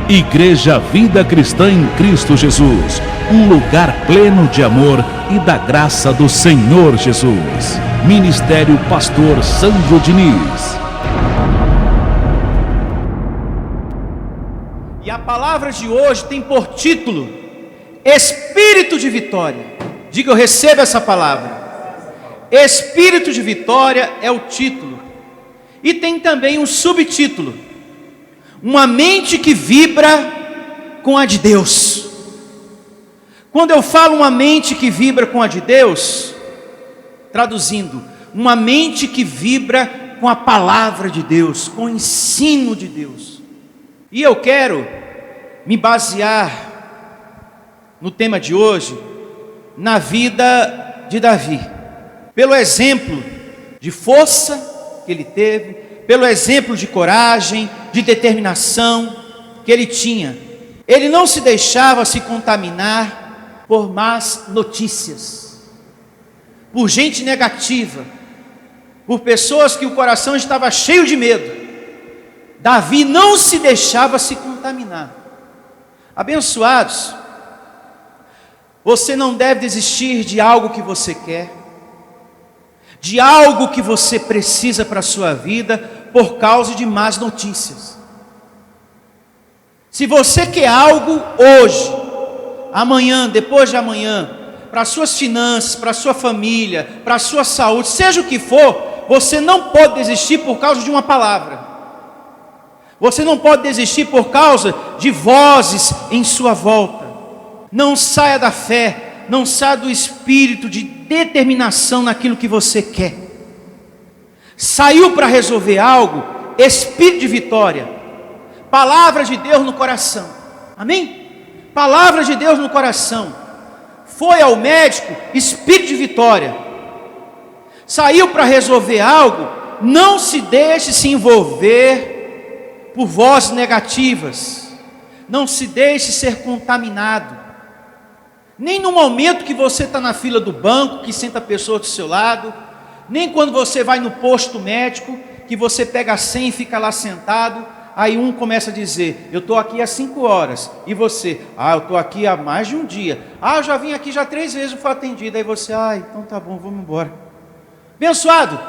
Igreja Vida Cristã em Cristo Jesus, um lugar pleno de amor e da graça do Senhor Jesus. Ministério Pastor Sandro Diniz. E a palavra de hoje tem por título Espírito de Vitória. Diga, eu recebo essa palavra. Espírito de Vitória é o título. E tem também um subtítulo: uma mente que vibra com a de Deus. Quando eu falo uma mente que vibra com a de Deus, traduzindo, uma mente que vibra com a palavra de Deus, com o ensino de Deus. E eu quero me basear no tema de hoje, na vida de Davi, pelo exemplo de força que ele teve, pelo exemplo de coragem, de determinação que ele tinha. Ele não se deixava se contaminar por más notícias, por gente negativa, por pessoas que o coração estava cheio de medo. Davi não se deixava se contaminar. Abençoados, você não deve desistir de algo que você quer, de algo que você precisa para a sua vida, por causa de más notícias. Se você quer algo hoje, amanhã, depois de amanhã, para as suas finanças, para a sua família, para a sua saúde, seja o que for, você não pode desistir por causa de uma palavra. Você não pode desistir por causa de vozes em sua volta. Não saia da fé, não saia do espírito de determinação naquilo que você quer. Saiu para resolver algo, espírito de vitória, palavra de Deus no coração, amém? Palavra de Deus no coração. Foi ao médico, espírito de vitória. Saiu para resolver algo, não se deixe se envolver por vozes negativas, não se deixe ser contaminado. Nem no momento que você está na fila do banco, que senta a pessoa do seu lado, nem quando você vai no posto médico, que você pega a senha e fica lá sentado, aí um começa a dizer, eu estou aqui há 5 horas, e você, eu estou aqui há mais de um dia, eu já vim aqui já 3 vezes, não fui atendido, aí você, então tá bom, vamos embora. Abençoado,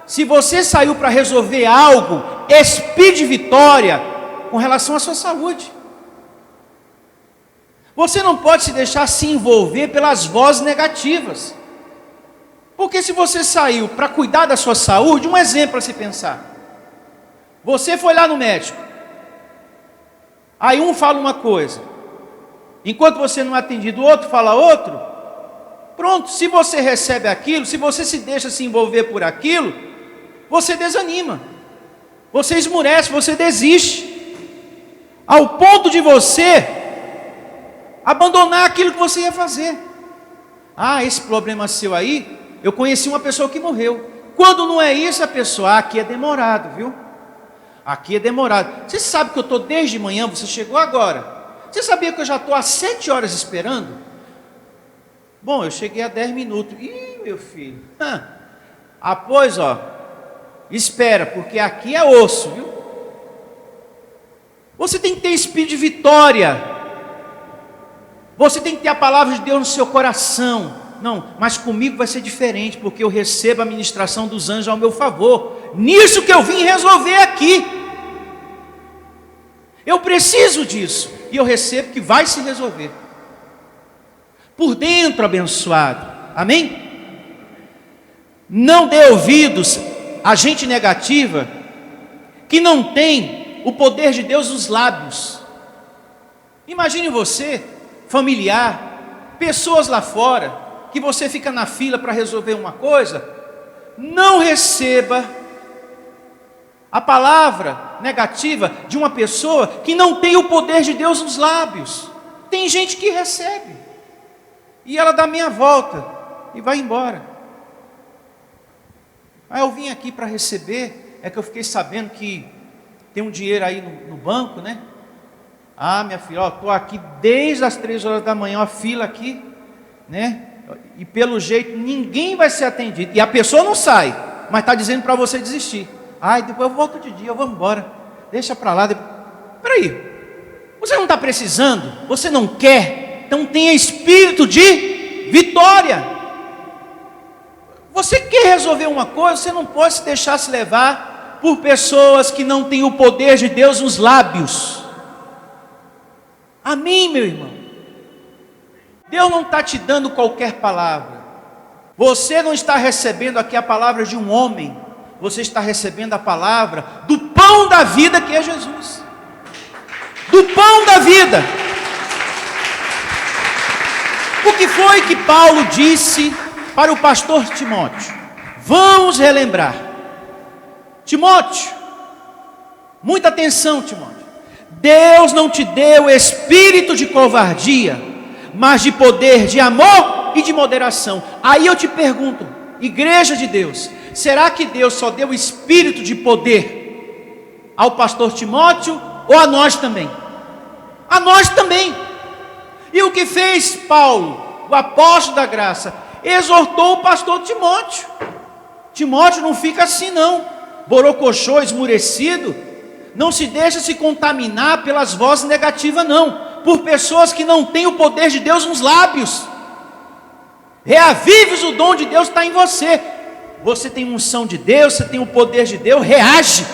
se você saiu para resolver algo, espírito de vitória, com relação à sua saúde, você não pode se deixar se envolver pelas vozes negativas. Porque se você saiu para cuidar da sua saúde, um exemplo a se pensar. Você foi lá no médico. Aí um fala uma coisa. Enquanto você não é atendido, o outro fala outro. Pronto, se você recebe aquilo, se você se deixa se envolver por aquilo, você desanima. Você esmurece, você desiste. Ao ponto de você abandonar aquilo que você ia fazer. Esse problema seu aí, eu conheci uma pessoa que morreu. Quando não é isso, a pessoa, aqui é demorado, viu? Aqui é demorado. Você sabe que eu estou desde manhã, você chegou agora. Você sabia que eu já estou há 7 horas esperando? Bom, eu cheguei há 10 minutos. Ih, meu filho. Pois, espera, porque aqui é osso, viu? Você tem que ter espírito de vitória. Você tem que ter a palavra de Deus no seu coração. Não, mas comigo vai ser diferente, porque eu recebo a ministração dos anjos ao meu favor. Nisso que eu vim resolver aqui. Eu preciso disso. E eu recebo que vai se resolver. Por dentro, abençoado. Amém? Não dê ouvidos a gente negativa que não tem o poder de Deus nos lábios. Imagine você, familiar, pessoas lá fora, que você fica na fila para resolver uma coisa, não receba a palavra negativa de uma pessoa que não tem o poder de Deus nos lábios. Tem gente que recebe, e ela dá meia volta, e vai embora. Eu vim aqui para receber, é que eu fiquei sabendo que tem um dinheiro aí no banco, né? Minha filha, estou aqui desde as 3 horas da manhã, a fila aqui, né? E pelo jeito ninguém vai ser atendido. E a pessoa não sai, mas está dizendo para você desistir. Depois eu volto de dia, eu vou embora. Deixa para lá. Peraí, Você não está precisando, você não quer, então tenha espírito de vitória. Você quer resolver uma coisa, você não pode se deixar se levar por pessoas que não têm o poder de Deus nos lábios. Amém, meu irmão? Deus não está te dando qualquer palavra. Você não está recebendo aqui a palavra de um homem. Você está recebendo a palavra do pão da vida que é Jesus. Do pão da vida. O que foi que Paulo disse para o pastor Timóteo? Vamos relembrar. Timóteo, muita atenção, Timóteo. Deus não te deu espírito de covardia, mas de poder, de amor e de moderação. Aí eu te pergunto, igreja de Deus, será que Deus só deu espírito de poder ao pastor Timóteo ou a nós também? A nós também. E o que fez Paulo, o apóstolo da graça? Exortou o pastor Timóteo. Timóteo, não fica assim não, borocochô, esmurecido. Não se deixa se contaminar pelas vozes negativas não, por pessoas que não têm o poder de Deus nos lábios. Reavives, o dom de Deus está em você. Você tem unção de Deus, você tem o poder de Deus, reage.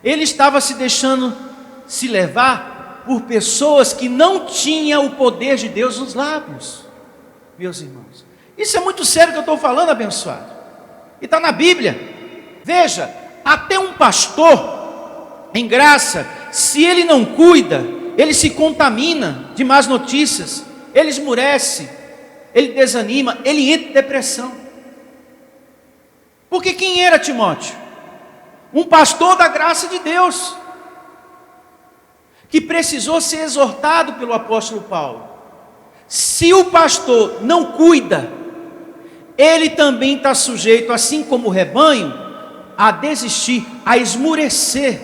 Ele estava se deixando se levar por pessoas que não tinham o poder de Deus nos lábios. Meus irmãos, isso é muito sério que eu estou falando, abençoado. E está na Bíblia. Veja, até um pastor em graça, se ele não cuida, ele se contamina de más notícias, ele esmurece, ele desanima, ele entra em depressão. Porque quem era Timóteo? Um pastor da graça de Deus, que precisou ser exortado pelo apóstolo Paulo. Se o pastor não cuida, ele também está sujeito, assim como o rebanho, a desistir, a esmurecer,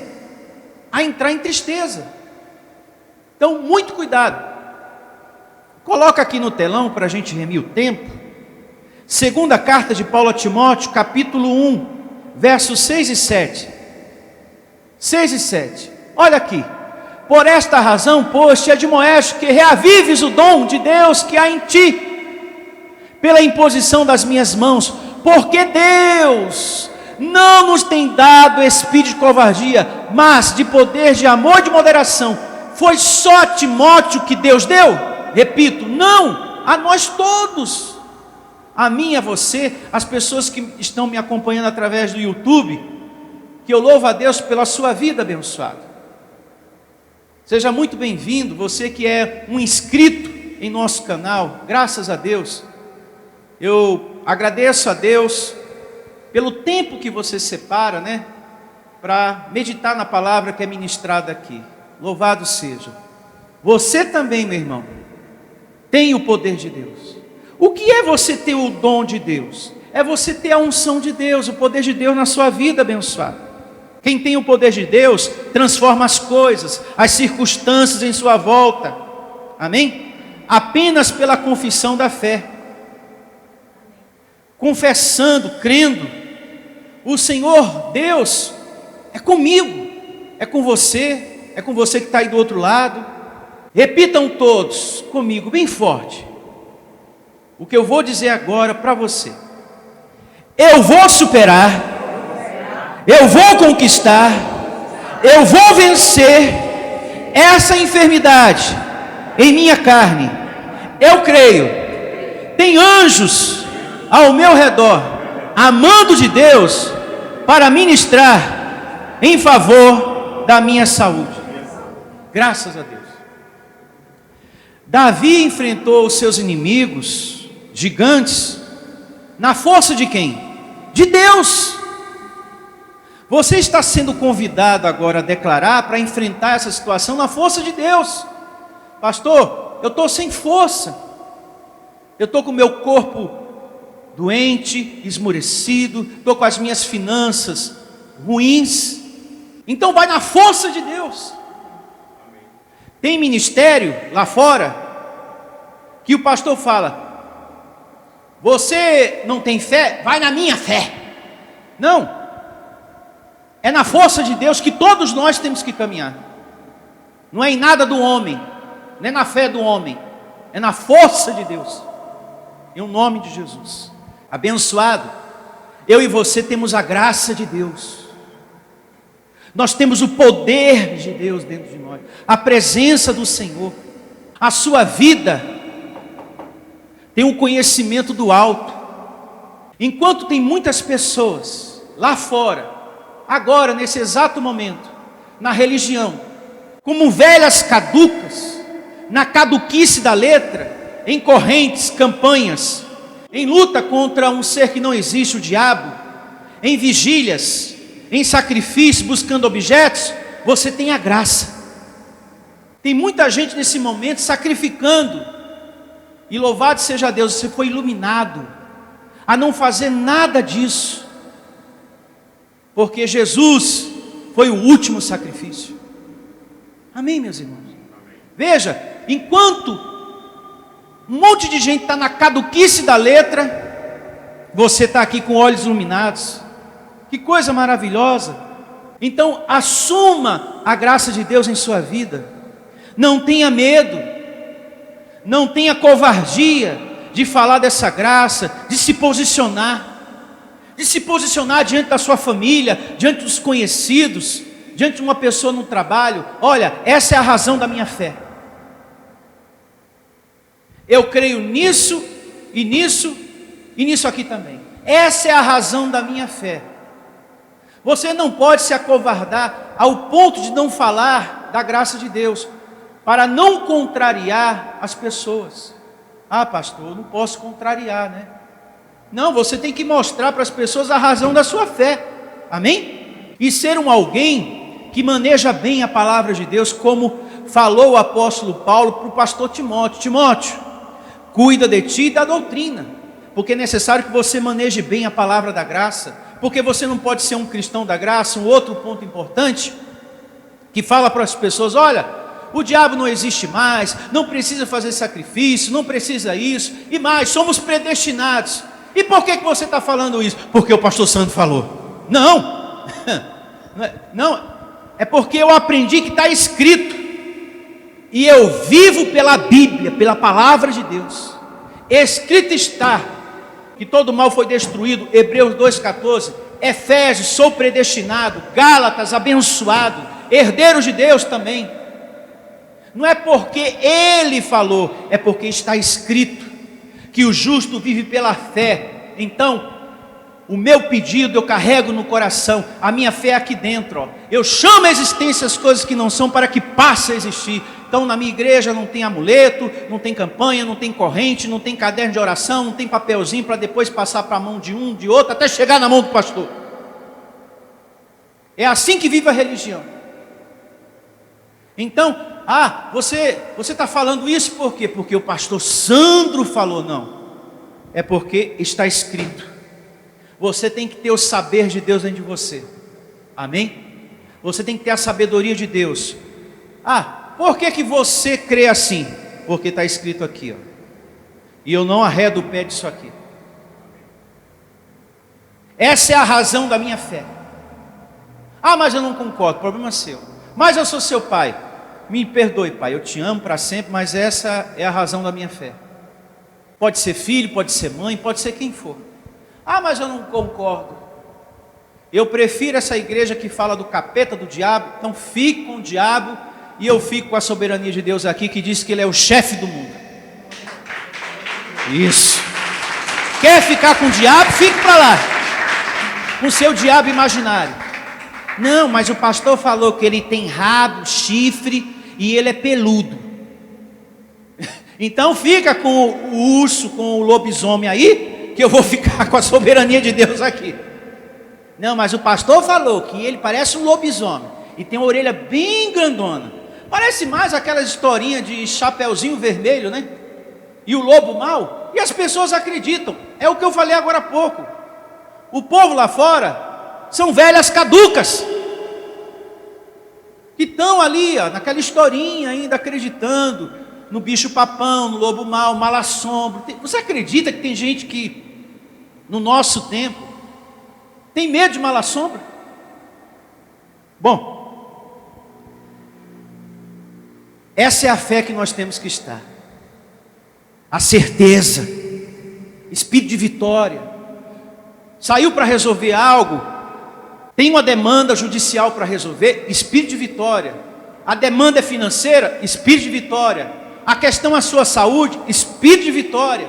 a entrar em tristeza. Então, muito cuidado. Coloca aqui no telão para a gente remir o tempo. Segunda carta de Paulo a Timóteo, capítulo 1, versos 6 e 7. 6 e 7. Olha aqui. Por esta razão, pois, te admoesto que reavives o dom de Deus que há em ti, pela imposição das minhas mãos, porque Deus não nos tem dado espírito de covardia, mas de poder, de amor e de moderação. Foi só a Timóteo que Deus deu? Repito, não, a nós todos, a mim, a você, as pessoas que estão me acompanhando através do YouTube, que eu louvo a Deus pela sua vida abençoada. Seja muito bem-vindo, você que é um inscrito em nosso canal, graças a Deus. Eu agradeço a Deus pelo tempo que você separa, para meditar na palavra que é ministrada aqui. Louvado seja. Você também, meu irmão, tem o poder de Deus. O que é você ter o dom de Deus? É você ter a unção de Deus, o poder de Deus na sua vida, abençoado. Quem tem o poder de Deus, transforma as coisas, as circunstâncias em sua volta. Amém? Apenas pela confissão da fé. Confessando, crendo, o Senhor Deus é comigo, é com você que está aí do outro lado. Repitam todos comigo, bem forte, o que eu vou dizer agora para você. Eu vou superar, eu vou conquistar, eu vou vencer essa enfermidade em minha carne. Eu creio, tem anjos ao meu redor, amando de Deus, para ministrar em favor da minha saúde. Graças a Deus. Davi enfrentou os seus inimigos, gigantes, na força de quem? De Deus. Você está sendo convidado agora a declarar para enfrentar essa situação na força de Deus. Pastor, eu estou sem força. Eu estou com o meu corpo doente, esmurecido, estou com as minhas finanças ruins. Então vai na força de Deus. Tem ministério lá fora que o pastor fala: você não tem fé? Vai na minha fé. Não. É na força de Deus que todos nós temos que caminhar. Não é em nada do homem, não é na fé do homem, é na força de Deus. Em nome de Jesus. Abençoado, eu e você temos a graça de Deus. Nós temos o poder de Deus dentro de nós, a presença do Senhor. A sua vida tem um conhecimento do alto. Enquanto tem muitas pessoas lá fora, agora nesse exato momento, na religião, como velhas caducas, na caduquice da letra, em correntes, campanhas, em luta contra um ser que não existe, o diabo, em vigílias, em sacrifício, buscando objetos, você tem a graça. Tem muita gente nesse momento sacrificando, e louvado seja Deus, você foi iluminado a não fazer nada disso, porque Jesus foi o último sacrifício. Amém, meus irmãos? Veja, enquanto um monte de gente está na caduquice da letra, você está aqui com olhos iluminados. Que coisa maravilhosa. Então assuma a graça de Deus em sua vida. Não tenha medo, não tenha covardia de falar dessa graça, de se posicionar diante da sua família, diante dos conhecidos, diante de uma pessoa no trabalho. Olha, essa é a razão da minha fé. Eu creio nisso, e nisso, e nisso aqui também. Essa é a razão da minha fé. Você não pode se acovardar ao ponto de não falar da graça de Deus, para não contrariar as pessoas. Ah, pastor, eu não posso contrariar, né? Não, você tem que mostrar para as pessoas a razão da sua fé. Amém? E ser um alguém que maneja bem a palavra de Deus, como falou o apóstolo Paulo para o pastor Timóteo. Timóteo, cuida de ti e da doutrina, porque é necessário que você maneje bem a palavra da graça, porque você não pode ser um cristão da graça. Um outro ponto importante, que fala para as pessoas: olha, o diabo não existe mais, não precisa fazer sacrifício, não precisa isso, e mais, somos predestinados. E por que você está falando isso? Porque o pastor Sandro falou. Não, não, é porque eu aprendi que está escrito, e eu vivo pela Bíblia, pela palavra de Deus. Escrito está que todo mal foi destruído, Hebreus 2,14, Efésios, sou predestinado, Gálatas, abençoado, herdeiros de Deus também. Não é porque ele falou, é porque está escrito que o justo vive pela fé. Então, o meu pedido eu carrego no coração, a minha fé é aqui dentro, ó. Eu chamo a existência as coisas que não são, para que passe a existir. Então na minha igreja não tem amuleto, não tem campanha, não tem corrente, não tem caderno de oração, não tem papelzinho para depois passar para a mão de um, de outro, até chegar na mão do pastor. É assim que vive a religião. Então, você está falando isso por quê? Porque o pastor Sandro falou. Não, é porque está escrito. Você tem que ter o saber de Deus dentro de você. Amém? Você tem que ter a sabedoria de Deus. Por que você crê assim? Porque está escrito aqui, ó. E eu não arredo o pé disso aqui. Essa é a razão da minha fé. Mas eu não concordo, problema é seu. Mas eu sou seu pai. Me perdoe, pai, eu te amo para sempre, mas essa é a razão da minha fé. Pode ser filho, pode ser mãe, pode ser quem for. Mas eu não concordo. Eu prefiro essa igreja que fala do capeta, do diabo. Então fique com o diabo, e eu fico com a soberania de Deus aqui, que diz que ele é o chefe do mundo. Isso. Quer ficar com o diabo? Fique para lá, com o seu diabo imaginário. Não, mas o pastor falou que ele tem rabo, chifre, e ele é peludo. Então fica com o urso, com o lobisomem aí, que eu vou ficar com a soberania de Deus aqui. Não, mas o pastor falou que ele parece um lobisomem, e tem uma orelha bem grandona. Parece mais aquelas historinhas de Chapeuzinho Vermelho, né? E o lobo mau. E as pessoas acreditam. É o que eu falei agora há pouco. O povo lá fora são velhas caducas, que estão ali, ó, naquela historinha ainda acreditando no bicho papão, no lobo mau, mal-assombro. Você acredita que tem gente que no nosso tempo tem medo de mal-assombro? Bom, Essa é a fé que nós temos que estar. A certeza, espírito de vitória. Saiu para resolver algo, tem uma demanda judicial para resolver, espírito de vitória. A demanda é financeira, espírito de vitória. A questão é a sua saúde, espírito de vitória.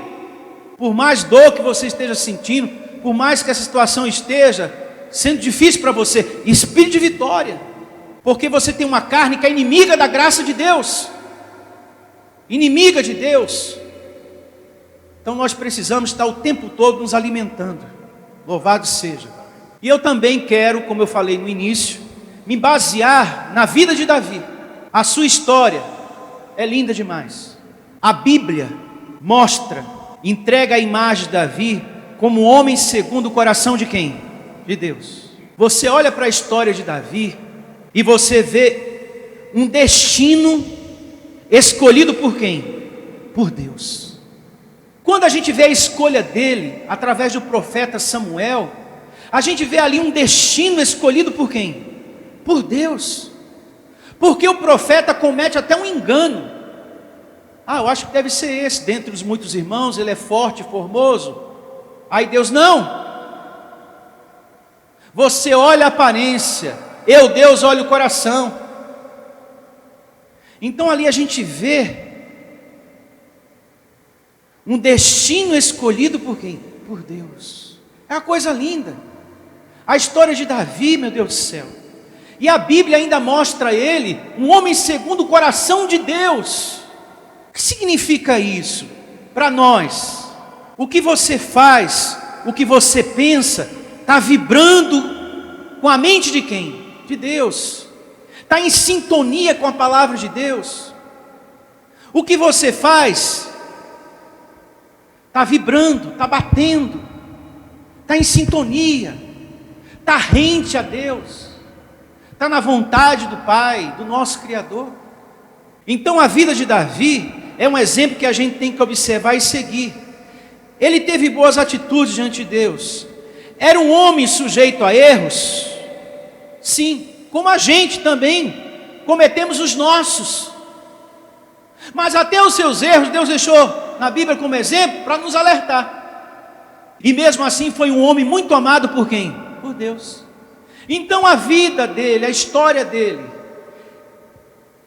Por mais dor que você esteja sentindo, por mais que essa situação esteja sendo difícil para você, espírito de vitória. Porque você tem uma carne que é inimiga da graça de Deus, inimiga de Deus. Então nós precisamos estar o tempo todo nos alimentando. Louvado seja. E eu também quero, como eu falei no início, me basear na vida de Davi. A sua história é linda demais. A Bíblia mostra, entrega a imagem de Davi como um homem segundo o coração de quem? De Deus. Você olha para a história de Davi e você vê um destino escolhido por quem? Por Deus. Quando a gente vê a escolha dele através do profeta Samuel, a gente vê ali um destino escolhido por quem? Por Deus. Porque o profeta comete até um engano. Eu acho que deve ser esse, dentre os muitos irmãos, ele é forte, formoso. Aí Deus, não. Você olha a aparência, Deus, olha o coração. Então ali a gente vê um destino escolhido por quem? Por Deus. É uma coisa linda. A história de Davi, meu Deus do céu. E a Bíblia ainda mostra ele um homem segundo o coração de Deus. O que significa isso para nós? O que você faz, o que você pensa, está vibrando com a mente de quem? De Deus. Está em sintonia com a palavra de Deus. O que você faz está vibrando, está batendo, está em sintonia, está rente a Deus, está na vontade do Pai, do nosso Criador. Então a vida de Davi é um exemplo que a gente tem que observar e seguir. Ele teve boas atitudes diante de Deus. Era um homem sujeito a erros? Sim, como a gente também cometemos os nossos. Mas até os seus erros Deus deixou na Bíblia como exemplo para nos alertar. E mesmo assim foi um homem muito amado por quem? Por Deus. Então a vida dele, a história dele,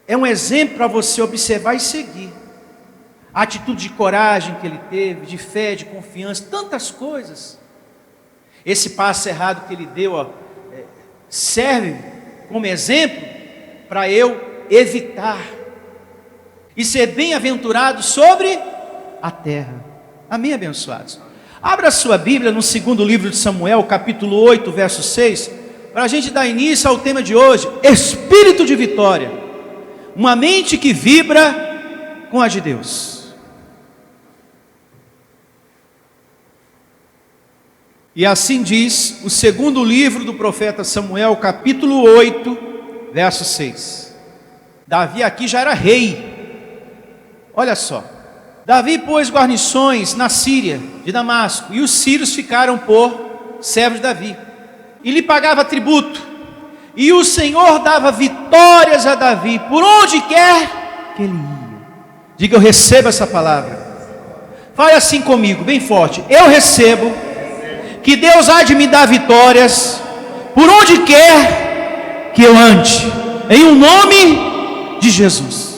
é um exemplo para você observar e seguir. A atitude de coragem que ele teve, de fé, de confiança, tantas coisas. Esse passo errado que ele deu, serve como exemplo para eu evitar e ser bem-aventurado sobre a terra. Amém, abençoados? Abra sua Bíblia no segundo livro de Samuel, capítulo 8, verso 6, para a gente dar início ao tema de hoje, espírito de vitória, uma mente que vibra com a de Deus. E assim diz o segundo livro do profeta Samuel, capítulo 8, verso 6. Davi aqui já era rei. Olha só. Davi pôs guarnições na Síria de Damasco, e os sírios ficaram por servos de Davi, e lhe pagava tributo, e o Senhor dava vitórias a Davi, por onde quer que ele ia. Diga, eu recebo essa palavra. Fale assim comigo, bem forte. Eu recebo que Deus há de me dar vitórias, por onde quer que eu ande, em um nome de Jesus.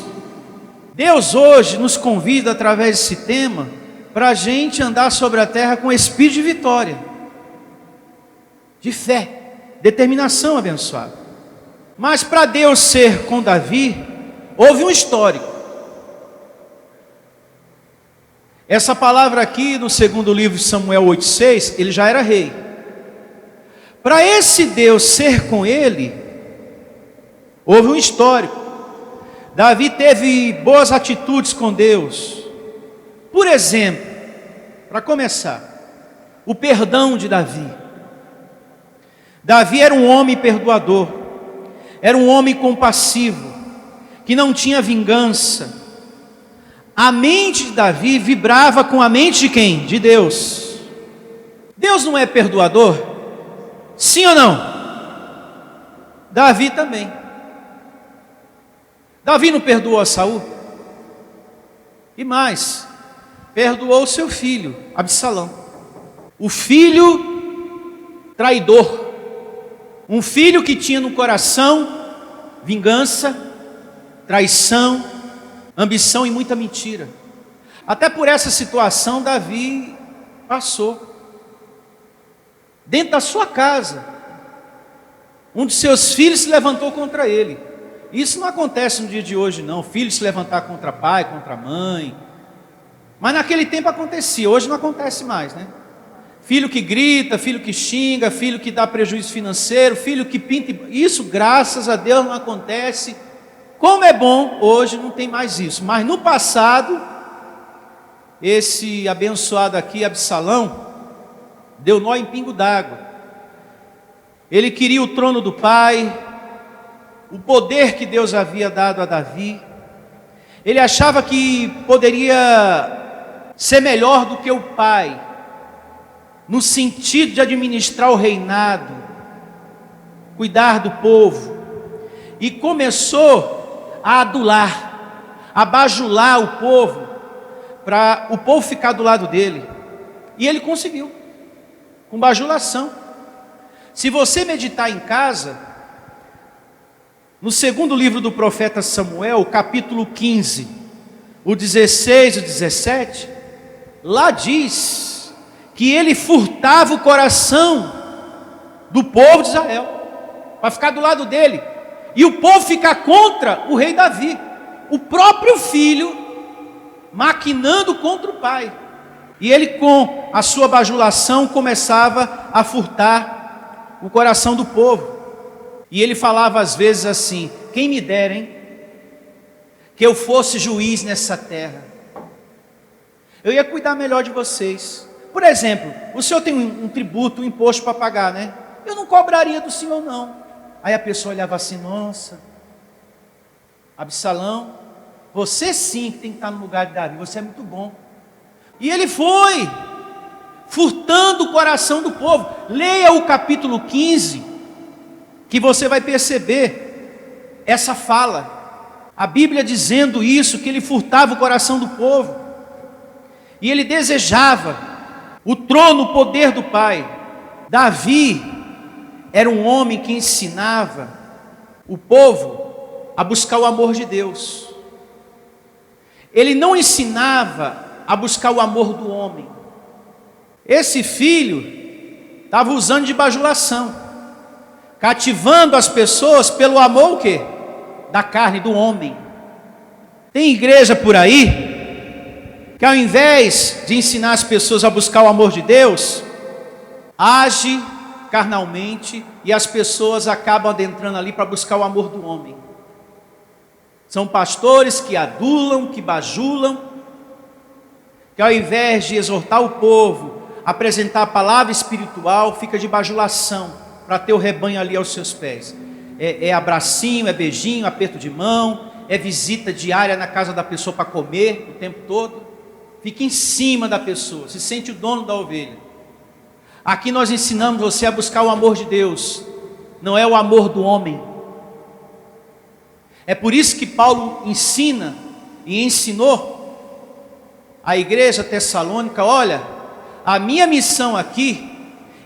Deus hoje nos convida através desse tema, para a gente andar sobre a terra com espírito de vitória, de fé, determinação, abençoado. Mas para Deus ser com Davi, houve um histórico. Essa palavra aqui no segundo livro de Samuel 8,6, ele já era rei. Para esse Deus ser com ele, houve um histórico. Davi teve boas atitudes com Deus. Por exemplo, para começar, o perdão de Davi. Davi era um homem perdoador, era um homem compassivo, que não tinha vingança. A mente de Davi vibrava com a mente de quem? De Deus. Deus não é perdoador? Sim ou não? Davi também. Davi não perdoou a Saul? E mais, perdoou o seu filho, Absalão. O filho traidor. Um filho que tinha no coração vingança, traição, ambição e muita mentira. Até por essa situação Davi passou. Dentro da sua casa, um de seus filhos se levantou contra ele. Isso não acontece no dia de hoje não, filho se levantar contra pai, contra mãe. Mas naquele tempo acontecia, hoje não acontece mais, né? Filho que grita, filho que xinga, filho que dá prejuízo financeiro, filho que pinta. Isso, graças a Deus, não acontece. Como é bom, hoje não tem mais isso. Mas no passado, esse abençoado aqui, Absalão, deu nó em pingo d'água. Ele queria o trono do pai, o poder que Deus havia dado a Davi. Ele achava que poderia ser melhor do que o pai, no sentido de administrar o reinado, cuidar do povo, e começou a adular, a bajular o povo, para o povo ficar do lado dele, e ele conseguiu, com bajulação. Se você meditar em casa, no segundo livro do profeta Samuel, capítulo 15, o 16 e o 17, lá diz que ele furtava o coração do povo de Israel, para ficar do lado dele, e o povo ficar contra o rei Davi, o próprio filho, maquinando contra o pai, e ele com a sua bajulação começava a furtar o coração do povo, e ele falava às vezes assim: quem me dera, hein, que eu fosse juiz nessa terra, eu ia cuidar melhor de vocês. Por exemplo, o senhor tem um tributo, um imposto para pagar, né? Eu não cobraria do senhor não. Aí a pessoa olhava assim: nossa, Absalão, você sim que tem que estar no lugar de Davi, você é muito bom. E ele foi furtando o coração do povo. Leia o capítulo 15, que você vai perceber essa fala, a Bíblia dizendo isso, que ele furtava o coração do povo, e ele desejava o trono, o poder do pai. Davi era um homem que ensinava o povo a buscar o amor de Deus. Ele não ensinava a buscar o amor do homem. Esse filho estava usando de bajulação, cativando as pessoas pelo amor o quê? Da carne, do homem. Tem igreja por aí que ao invés de ensinar as pessoas a buscar o amor de Deus, age carnalmente, e as pessoas acabam adentrando ali para buscar o amor do homem. São pastores que adulam, que bajulam, que ao invés de exortar o povo, apresentar a palavra espiritual, fica de bajulação, para ter o rebanho ali aos seus pés. É abracinho, é beijinho, aperto de mão, é visita diária na casa da pessoa para comer o tempo todo. Fica em cima da pessoa, se sente o dono da ovelha. Aqui nós ensinamos você a buscar o amor de Deus, não é o amor do homem. É por isso que Paulo ensina e ensinou a igreja tessalônica: olha, a minha missão aqui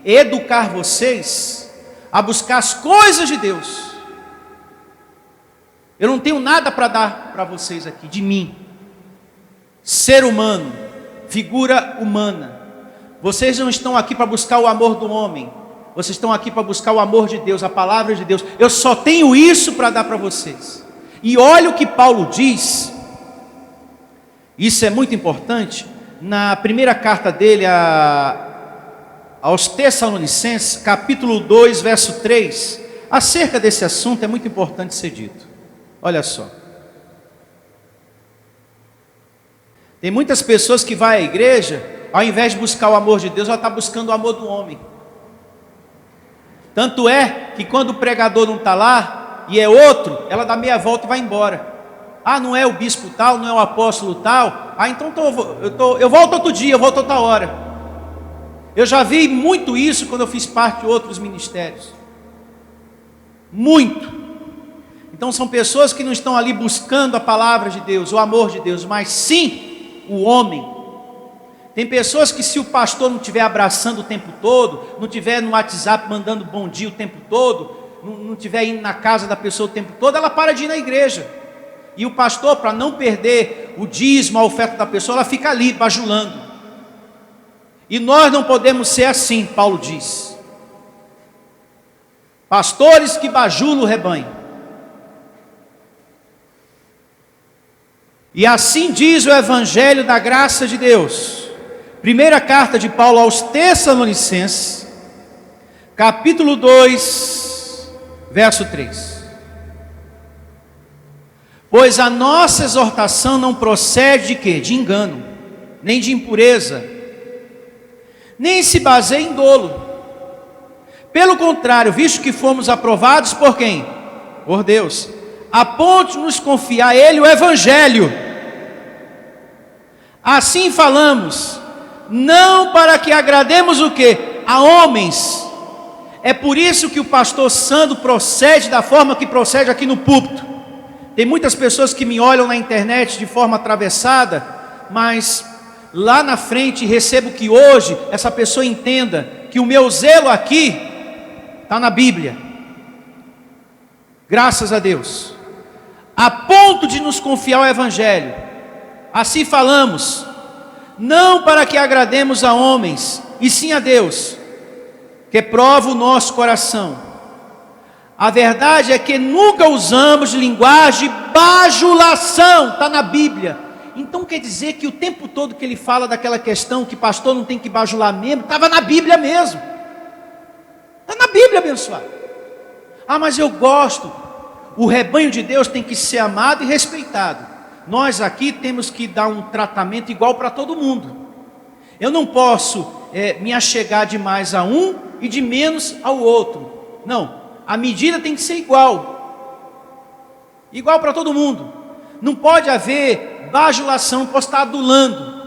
é educar vocês a buscar as coisas de Deus. Eu não tenho nada para dar para vocês aqui, de mim, ser humano, figura humana. Vocês não estão aqui para buscar o amor do homem, vocês estão aqui para buscar o amor de Deus, a palavra de Deus. Eu só tenho isso para dar para vocês. E olha o que Paulo diz, isso é muito importante, na primeira carta dele aos Tessalonicenses, capítulo 2, verso 3, acerca desse assunto é muito importante ser dito. Olha só. Tem muitas pessoas que vão à igreja, ao invés de buscar o amor de Deus, ela está buscando o amor do homem. Tanto é que quando o pregador não está lá, e é outro, ela dá meia volta e vai embora. Ah, não é o bispo tal, não é o apóstolo tal. Ah, então eu volto outro dia, eu volto outra hora. Eu já vi muito isso quando eu fiz parte de outros ministérios. Muito. Então são pessoas que não estão ali buscando a palavra de Deus, o amor de Deus, mas sim o homem. Tem pessoas que, se o pastor não estiver abraçando o tempo todo, não estiver no WhatsApp mandando bom dia o tempo todo, não estiver indo na casa da pessoa o tempo todo, ela para de ir na igreja. E o pastor, para não perder o dízimo, a oferta da pessoa, ela fica ali bajulando. E nós não podemos ser assim, Paulo diz. Pastores que bajulam o rebanho. E assim diz o Evangelho da graça de Deus. Primeira carta de Paulo aos Tessalonicenses, capítulo 2, verso 3. Pois a nossa exortação não procede de quê? De engano, nem de impureza, nem se baseia em dolo. Pelo contrário, visto que fomos aprovados por quem? Por Deus, a ponto de nos confiar a Ele o Evangelho. Assim falamos, não para que agrademos o quê? A homens. É por isso que o pastor Sandro procede da forma que procede aqui no púlpito. Tem muitas pessoas que me olham na internet de forma atravessada, mas lá na frente recebo que hoje essa pessoa entenda que o meu zelo aqui está na Bíblia. Graças a Deus. A ponto de nos confiar o Evangelho. Assim falamos, não para que agrademos a homens, e sim a Deus, que prova o nosso coração. A verdade é que nunca usamos de linguagem de bajulação, está na Bíblia. Então quer dizer que o tempo todo que ele fala daquela questão que pastor não tem que bajular mesmo, estava na Bíblia mesmo. Está na Bíblia, abençoado. Ah, mas eu gosto. O rebanho de Deus tem que ser amado e respeitado. Nós aqui temos que dar um tratamento igual para todo mundo. Eu não posso me achegar demais a um e de menos ao outro. Não. A medida tem que ser igual para todo mundo. Não pode haver bajulação, não pode estar adulando,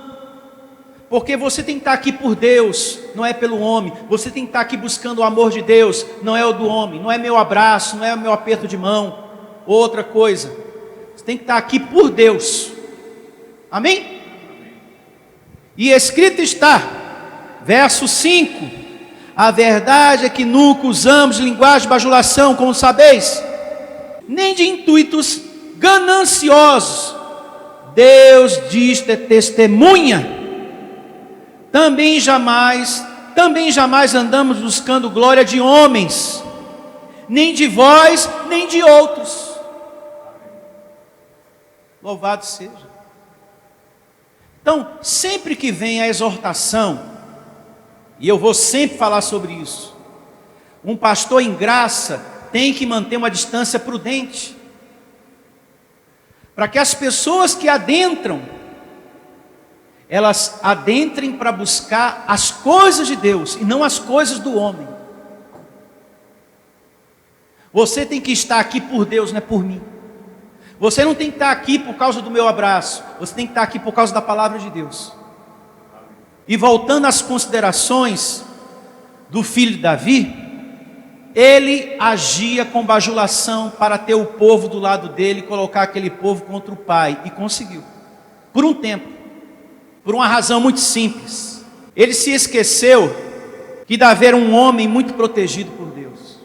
porque você tem que estar aqui por Deus, não é pelo homem. Você tem que estar aqui buscando o amor de Deus, não é o do homem. Não é meu abraço, não é o meu aperto de mão, outra coisa. Você tem que estar aqui por Deus. Amém? E escrito está, verso 5: a verdade é que nunca usamos de linguagem de bajulação, como sabeis, nem de intuitos gananciosos. Deus diz, testemunha. Também jamais andamos buscando glória de homens, nem de vós, nem de outros. Louvado seja. Então, sempre que vem a exortação, e eu vou sempre falar sobre isso, um pastor em graça tem que manter uma distância prudente, para que as pessoas que adentram, elas adentrem para buscar as coisas de Deus e não as coisas do homem. Você tem que estar aqui por Deus, não é por mim. Você não tem que estar aqui por causa do meu abraço, você tem que estar aqui por causa da palavra de Deus. E voltando às considerações do filho de Davi, ele agia com bajulação para ter o povo do lado dele, colocar aquele povo contra o pai, e conseguiu, por um tempo, por uma razão muito simples. Ele se esqueceu que Davi era um homem muito protegido por Deus,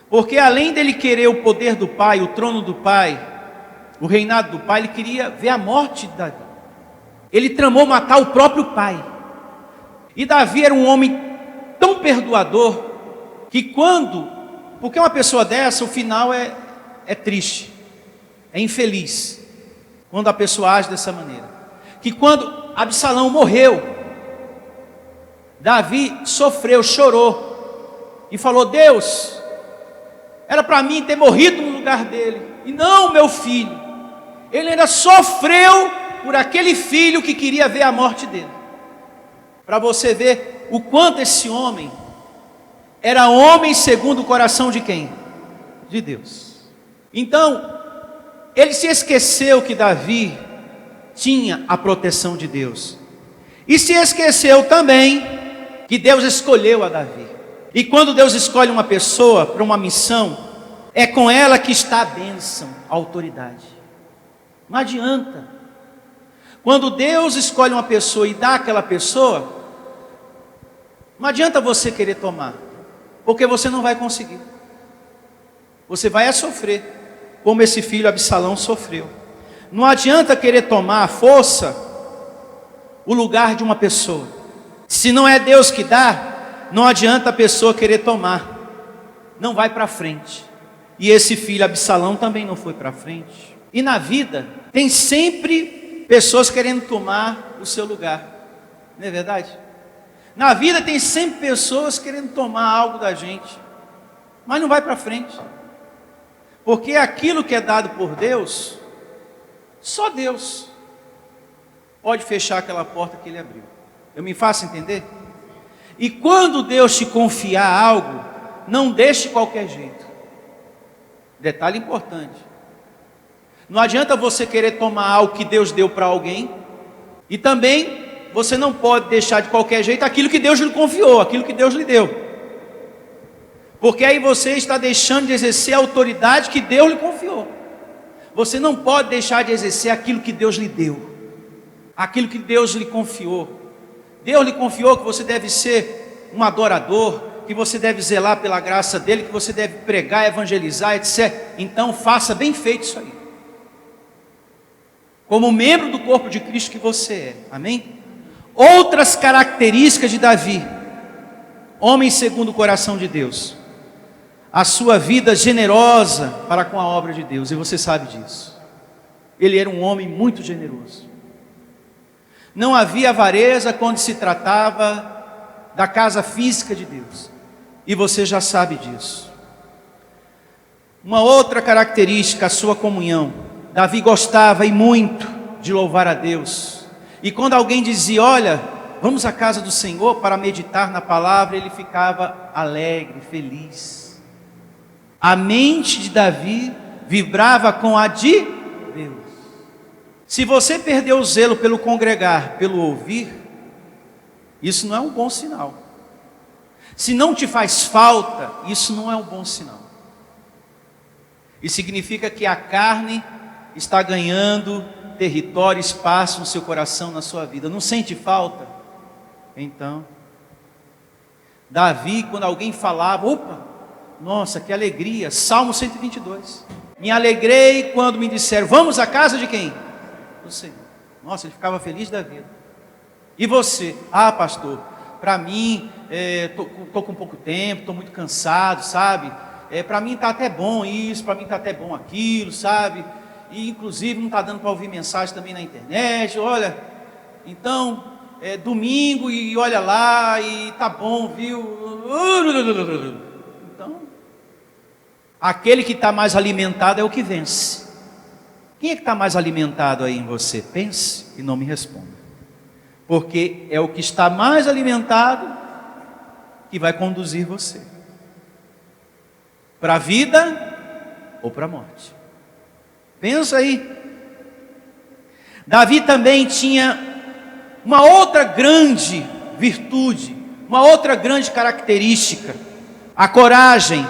porque além dele querer o poder do pai, o trono do pai, o reinado do pai, ele queria ver a morte de Davi. Ele tramou matar o próprio pai. E Davi era um homem tão perdoador, que porque uma pessoa dessa, o final é triste, é infeliz, quando a pessoa age dessa maneira. Que quando Absalão morreu, Davi sofreu, chorou, e falou: Deus, era para mim ter morrido no lugar dele, e não meu filho. Ele ainda sofreu por aquele filho que queria ver a morte dele. Para você ver o quanto esse homem era homem segundo o coração de quem? De Deus. Então, ele se esqueceu que Davi tinha a proteção de Deus. E se esqueceu também que Deus escolheu a Davi. E quando Deus escolhe uma pessoa para uma missão, É com ela que está a bênção, a autoridade. Não adianta. Quando Deus escolhe uma pessoa e dá àquela pessoa, não adianta você querer tomar, porque você não vai conseguir. Você vai sofrer, como esse filho Absalão sofreu. Não adianta querer tomar à força o lugar de uma pessoa. Se não é Deus que dá, não adianta a pessoa querer tomar. Não vai para frente. E esse filho Absalão também não foi para frente. E na vida, tem sempre pessoas querendo tomar o seu lugar. Não é verdade? Na vida tem sempre pessoas querendo tomar algo da gente, mas não vai para frente. Porque aquilo que é dado por Deus, só Deus pode fechar aquela porta que Ele abriu. Eu me faço entender? E quando Deus te confiar algo, não deixe de qualquer jeito. Detalhe importante. Não adianta você querer tomar algo que Deus deu para alguém, e também você não pode deixar de qualquer jeito aquilo que Deus lhe confiou, aquilo que Deus lhe deu. Porque aí você está deixando de exercer a autoridade que Deus lhe confiou. Você não pode deixar de exercer aquilo que Deus lhe deu, aquilo que Deus lhe confiou. Deus lhe confiou que você deve ser um adorador, que você deve zelar pela graça dele, que você deve pregar, evangelizar, etc. Então faça bem feito isso aí, como membro do corpo de Cristo que você é. Amém? Outras características de Davi, homem segundo o coração de Deus: a sua vida generosa para com a obra de Deus, e você sabe disso. Ele era um homem muito generoso. Não havia avareza quando se tratava da casa física de Deus, e você já sabe disso. Uma outra característica, a sua comunhão. Davi gostava e muito de louvar a Deus, e quando alguém dizia: olha, vamos à casa do Senhor para meditar na palavra, ele ficava alegre, feliz. A mente de Davi vibrava com a de Deus. Se você perdeu o zelo pelo congregar, pelo ouvir, isso não é um bom sinal. Se não te faz falta, isso não é um bom sinal. Isso significa que a carne está ganhando território, espaço no seu coração, na sua vida. Não sente falta? Então, Davi, quando alguém falava: opa, nossa, que alegria. Salmo 122. Me alegrei quando me disseram: vamos à casa de quem? Do Senhor. Nossa, ele ficava feliz da vida. E você? Ah, pastor, para mim, estou com pouco tempo, estou muito cansado, sabe? Para mim está até bom isso, para mim está até bom aquilo, sabe? E inclusive não está dando para ouvir mensagem também na internet. Olha, então, domingo e olha lá, e tá bom, viu? Então, aquele que está mais alimentado é o que vence. Quem é que está mais alimentado aí em você? Pense e não me responda. Porque é o que está mais alimentado que vai conduzir você para a vida ou para a morte. Pensa aí. Davi também tinha uma outra grande virtude, uma outra grande característica: a coragem,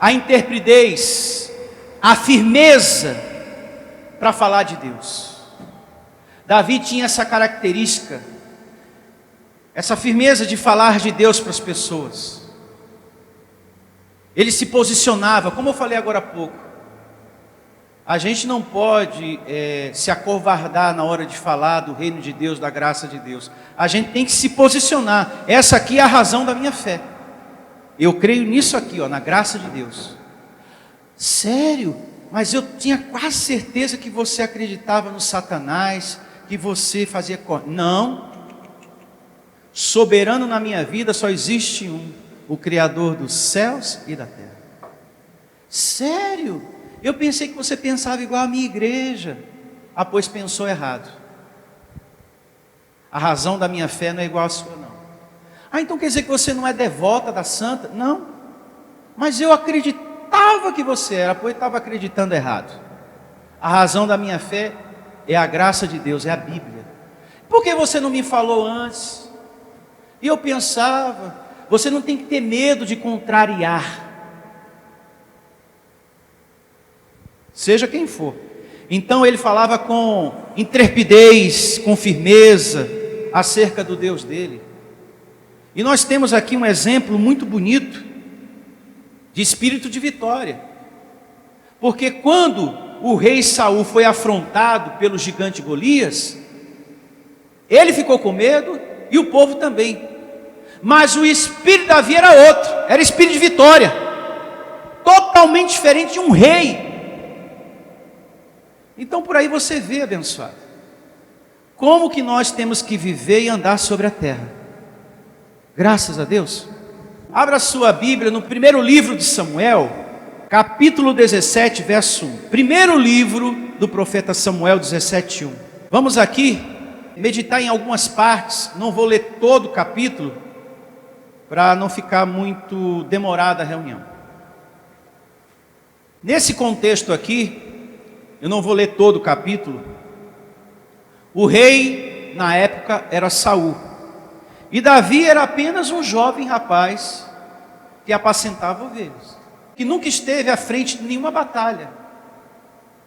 a intrepidez, a firmeza para falar de Deus. Davi tinha essa característica, essa firmeza de falar de Deus para as pessoas. Ele se posicionava, como eu falei agora há pouco. A gente não pode se acovardar na hora de falar do reino de Deus, da graça de Deus. A gente tem que se posicionar. Essa aqui é a razão da minha fé. Eu creio nisso aqui, ó, na graça de Deus. Sério? Mas eu tinha quase certeza que você acreditava no Satanás, que você fazia... Não. Soberano na minha vida só existe um: o Criador dos céus e da terra. Sério? Eu pensei que você pensava igual a minha igreja. Ah, pois pensou errado. A razão da minha fé não é igual à sua, não. Ah, então quer dizer que você não é devota da santa? Não. Mas eu acreditava que você era, pois estava acreditando errado. A razão da minha fé é a graça de Deus, é a Bíblia. Por que você não me falou antes? E eu pensava, você não tem que ter medo de contrariar. seja quem for. Então ele falava com intrepidez, com firmeza, acerca do Deus dele. E nós temos aqui um exemplo muito bonito de espírito de vitória. Porque quando o rei Saul foi afrontado pelo gigante Golias, ele ficou com medo e o povo também. Mas o espírito de Davi era outro, era espírito de vitória, totalmente diferente de um rei. Então por aí você vê, abençoado, como que nós temos que viver e andar sobre a terra. Graças a Deus. Abra sua Bíblia no primeiro livro de Samuel, capítulo 17, verso 1. Primeiro livro do profeta Samuel, 17, 1. Vamos aqui meditar em algumas partes, não vou ler todo o capítulo, para não ficar muito demorada a reunião. Nesse contexto aqui, eu não vou ler todo o capítulo. O rei, na época, era Saul. E Davi era apenas um jovem rapaz que apacentava ovelhas, que nunca esteve à frente de nenhuma batalha,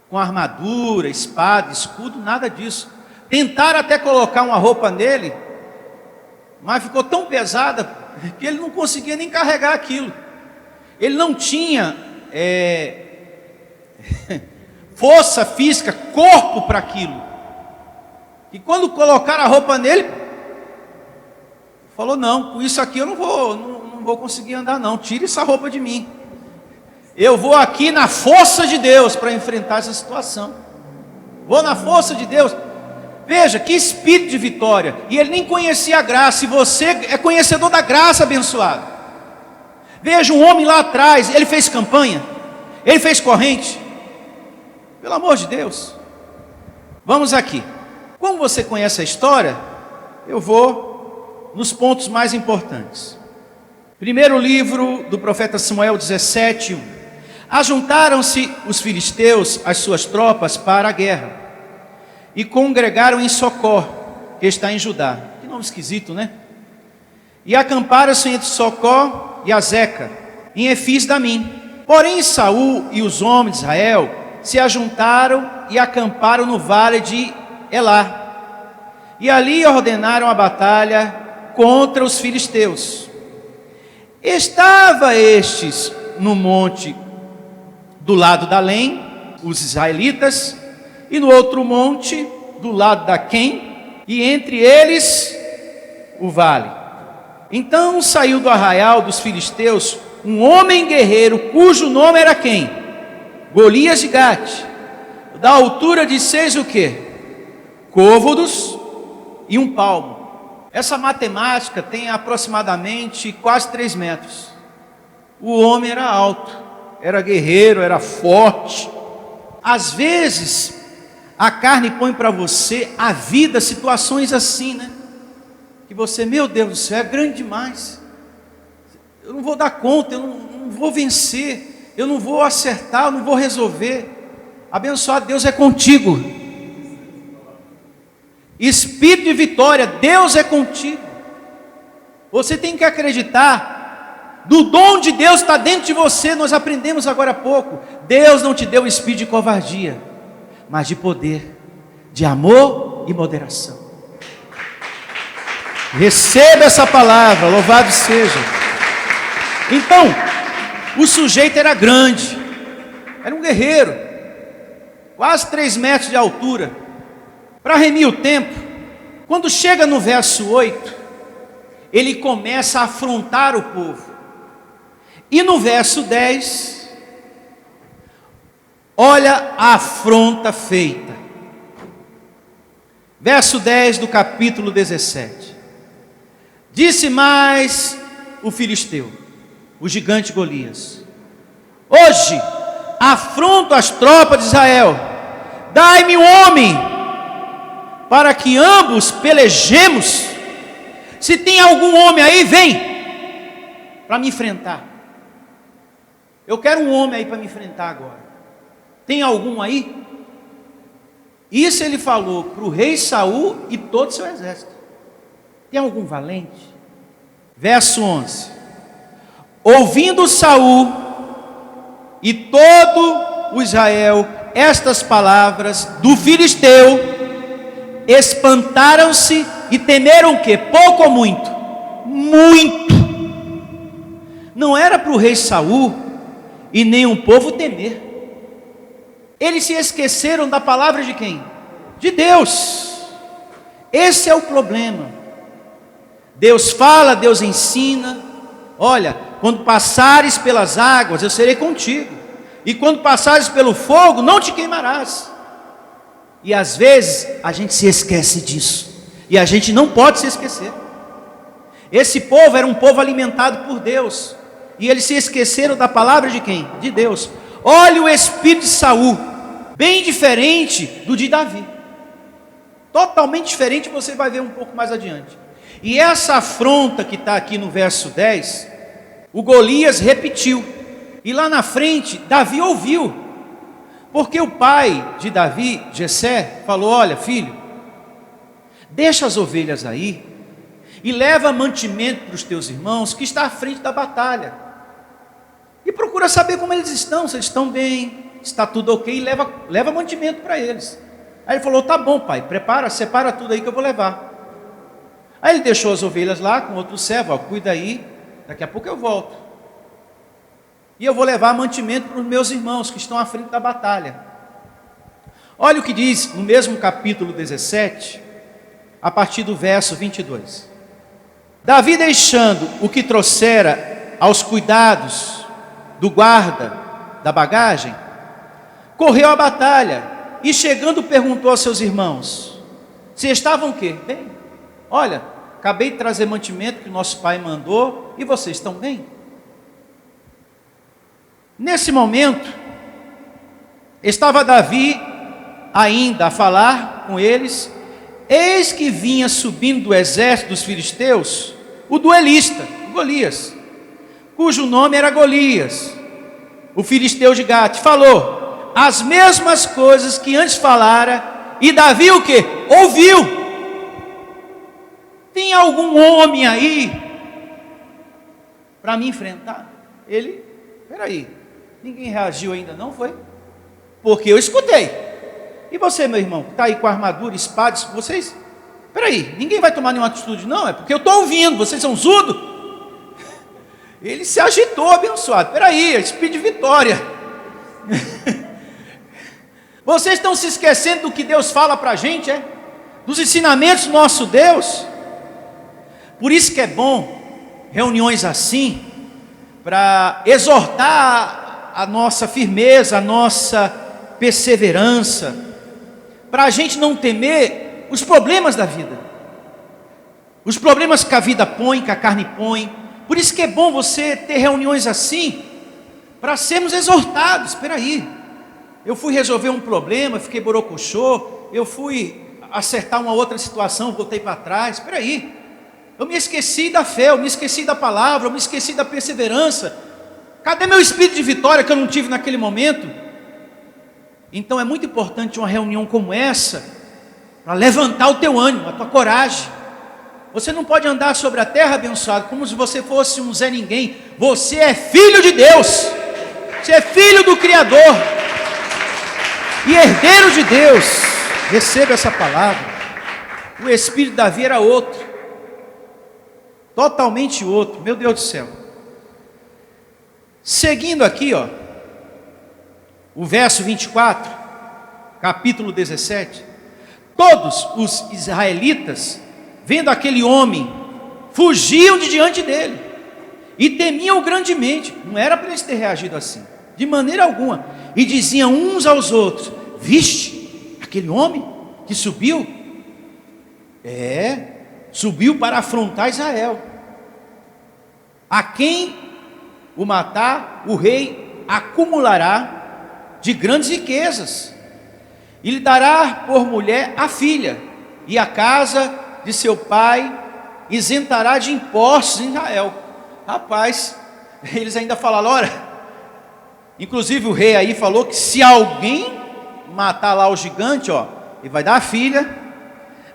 com armadura, espada, escudo, nada disso. Tentaram até colocar uma roupa nele, mas ficou tão pesada que ele não conseguia nem carregar aquilo. Ele não tinha força física, corpo para aquilo. E quando colocaram a roupa nele, falou: não, com isso aqui eu não vou conseguir andar não, tire essa roupa de mim. Eu vou aqui na força de Deus para enfrentar essa situação. Vou na força de Deus. Veja, que espírito de vitória. E ele nem conhecia a graça, e você é conhecedor da graça, abençoado. Veja, um homem lá atrás, ele fez campanha, ele fez corrente. Pelo amor de Deus. Vamos aqui. Como você conhece a história, eu vou nos pontos mais importantes. Primeiro livro do profeta Samuel, 17, 1. Ajuntaram-se os filisteus, as suas tropas, para a guerra, e congregaram em Socó, que está em Judá. Que nome esquisito, né? E acamparam-se entre Socó e Azeca, em Efis-Damim. Porém Saul e os homens de Israel se ajuntaram e acamparam no vale de Elá. E ali ordenaram a batalha contra os filisteus. Estava estes no monte do lado da Além, os israelitas, e no outro monte do lado da Quém, e entre eles o vale. Então saiu do arraial dos filisteus um homem guerreiro, cujo nome era quem? Golias de Gate, da altura de 6 o quê? Côvados e 1 palmo. Essa matemática tem aproximadamente quase 3 metros. O homem era alto, era guerreiro, era forte. Às vezes a carne põe para você a vida, situações assim, né? Que você, meu Deus do céu, é grande demais. Eu não vou dar conta, eu não vou vencer, eu não vou acertar, eu não vou resolver. Abençoado, Deus é contigo. Espírito de vitória, Deus é contigo. Você tem que acreditar do dom de Deus está dentro de você. Nós aprendemos agora há pouco. Deus não te deu o espírito de covardia, mas de poder, de amor e moderação. Receba essa palavra, louvado seja. Então, o sujeito era grande, era um guerreiro, quase 3 metros de altura. Para remir o tempo, quando chega no verso 8, ele começa a afrontar o povo. E no verso 10, olha a afronta feita. Verso 10 do capítulo 17. Disse mais o filisteu, o gigante Golias: hoje afronto as tropas de Israel, dai-me um homem, para que ambos pelejemos. Se tem algum homem aí, vem para me enfrentar. Eu quero um homem aí para me enfrentar agora. Tem algum aí? Isso ele falou para o rei Saul e todo o seu exército. Tem algum valente? Verso 11. Ouvindo Saul e todo o Israel estas palavras do filisteu, espantaram-se e temeram o quê? Pouco ou muito? Muito. Não era para o rei Saul e nem um povo temer. Eles se esqueceram da palavra de quem? De Deus. Esse é o problema. Deus fala, Deus ensina. Olha, quando passares pelas águas, eu serei contigo. E quando passares pelo fogo, não te queimarás. E às vezes a gente se esquece disso. E a gente não pode se esquecer. Esse povo era um povo alimentado por Deus. E eles se esqueceram da palavra de quem? De Deus. Olha o espírito de Saul, bem diferente do de Davi. Totalmente diferente, você vai ver um pouco mais adiante. E essa afronta que está aqui no verso 10, o Golias repetiu. E lá na frente, Davi ouviu. Porque o pai de Davi, Jessé, falou: olha, filho, deixa as ovelhas aí e leva mantimento para os teus irmãos que está à frente da batalha. E procura saber como eles estão, se eles estão bem, se está tudo ok, e leva mantimento para eles. Aí ele falou: tá bom, pai, separa tudo aí que eu vou levar. Aí ele deixou as ovelhas lá com outro servo: ó, cuida aí, daqui a pouco eu volto. E eu vou levar mantimento para os meus irmãos que estão à frente da batalha. Olha o que diz no mesmo capítulo 17, a partir do verso 22. Davi, deixando o que trouxera aos cuidados do guarda da bagagem, correu à batalha e chegando perguntou aos seus irmãos se estavam o quê? Bem. Olha, acabei de trazer mantimento que nosso pai mandou e vocês estão bem? Nesse momento, estava Davi ainda a falar com eles, eis que vinha subindo do exército dos filisteus o duelista, Golias, cujo nome era Golias, o filisteu de Gate. Falou as mesmas coisas que antes falara, e Davi o que? Ouviu. Tem algum homem aí para me enfrentar? Ele, peraí, ninguém reagiu ainda não, foi? Porque eu escutei. E você, meu irmão, que está aí com a armadura, espadas, vocês, peraí, ninguém vai tomar nenhuma atitude não? É porque eu estou ouvindo, vocês são surdos? Ele se agitou, abençoado. Peraí, espírito de vitória. Vocês estão se esquecendo do que Deus fala para a gente, é? Dos ensinamentos do nosso Deus. Por isso que é bom reuniões assim, para exortar a nossa firmeza, a nossa perseverança, para a gente não temer os problemas da vida, os problemas que a vida põe, que a carne põe. Por isso que é bom você ter reuniões assim, para sermos exortados. Espera aí, eu fui resolver um problema, fiquei borocochô, eu fui acertar uma outra situação, voltei para trás. Espera aí, eu me esqueci da fé, eu me esqueci da palavra, eu me esqueci da perseverança. Cadê meu espírito de vitória que eu não tive naquele momento? Então é muito importante uma reunião como essa, para levantar o teu ânimo, a tua coragem. Você não pode andar sobre a terra, abençoado, como se você fosse um Zé Ninguém. Você é filho de Deus, você é filho do Criador e herdeiro de Deus. Receba essa palavra. O espírito de Davi era outro, totalmente outro, meu Deus do céu. Seguindo aqui, ó, o verso 24, capítulo 17. Todos os israelitas, vendo aquele homem, fugiam de diante dele e temiam grandemente. Não era para eles terem reagido assim, de maneira alguma. E diziam uns aos outros: viste aquele homem que subiu? Subiu para afrontar Israel. A quem o matar, o rei acumulará de grandes riquezas, e lhe dará por mulher a filha, e a casa de seu pai isentará de impostos em Israel. Rapaz, eles ainda falaram, olha, inclusive o rei aí falou que se alguém matar lá o gigante, ó, ele vai dar a filha,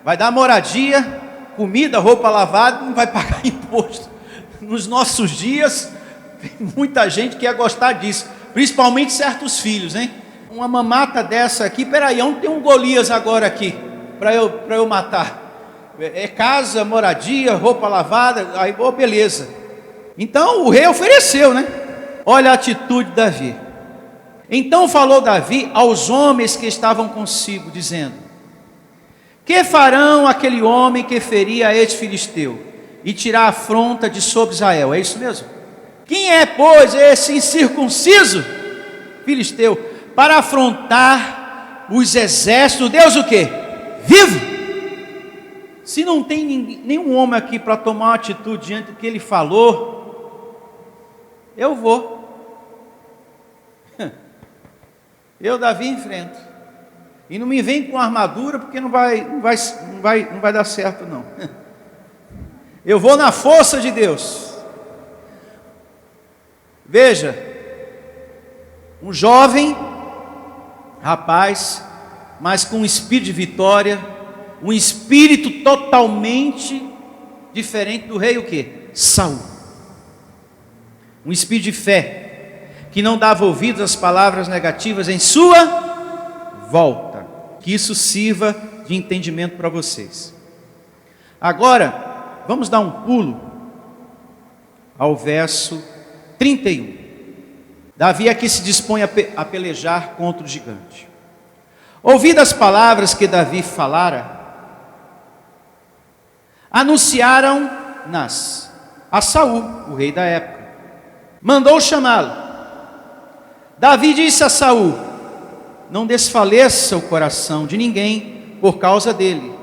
vai dar moradia, comida, roupa lavada, não vai pagar imposto. Nos nossos dias, tem muita gente que ia gostar disso, principalmente certos filhos, hein? uma mamata dessa aqui, peraí, onde tem um Golias agora aqui, para eu matar? É casa, moradia, roupa lavada, aí, beleza. Então o rei ofereceu, né? Olha a atitude de Davi. Então falou Davi aos homens que estavam consigo, dizendo: que farão aquele homem que ferir a este filisteu e tirar a afronta de sobre Israel? É isso mesmo? Quem é, pois, esse incircunciso filisteu para afrontar os exércitos de Deus o quê? Vivo! Se não tem nenhum homem aqui para tomar uma atitude diante do que ele falou, eu vou. Eu, Davi, enfrento. E não me vem com armadura, porque não vai dar certo, não. Eu vou na força de Deus. Veja, um jovem rapaz, mas com um espírito de vitória, um espírito totalmente diferente do rei o quê? Saul. Um espírito de fé, que não dava ouvidos às palavras negativas em sua volta. Que isso sirva de entendimento para vocês. Agora, vamos dar um pulo ao verso 31. Davi aqui se dispõe a pelejar contra o gigante. Ouvidas as palavras que Davi falara, anunciaram-nas a Saul, o rei da época. Mandou chamá-lo. Davi disse a Saul: não desfaleça o coração de ninguém por causa dele.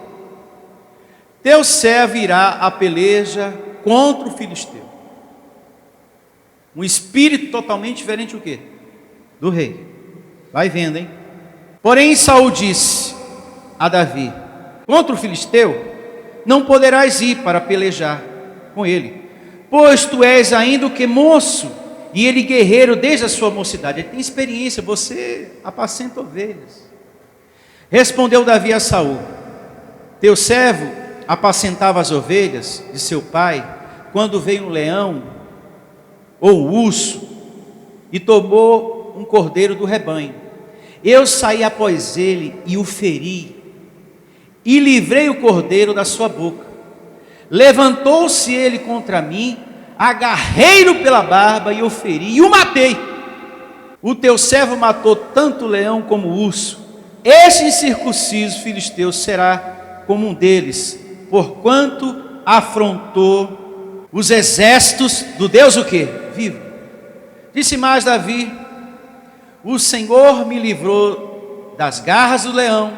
Teu servo irá à peleja contra o filisteu. Um espírito totalmente diferente do quê? Do rei. Vai vendo, hein? Porém Saul disse a Davi: contra o filisteu não poderás ir para pelejar com ele, pois tu és ainda o que moço, e ele guerreiro desde a sua mocidade. Ele tem experiência, você apacenta ovelhas. Respondeu Davi a Saul: teu servo apacentava as ovelhas de seu pai, quando veio um leão ou urso e tomou um cordeiro do rebanho. Eu saí após ele e o feri, e livrei o cordeiro da sua boca. Levantou-se ele contra mim, agarrei-o pela barba e o feri e o matei. O teu servo matou tanto o leão como o urso. Este incircunciso filisteu será como um deles, porquanto afrontou os exércitos do Deus o quê? Vivo. Disse mais Davi: o Senhor me livrou das garras do leão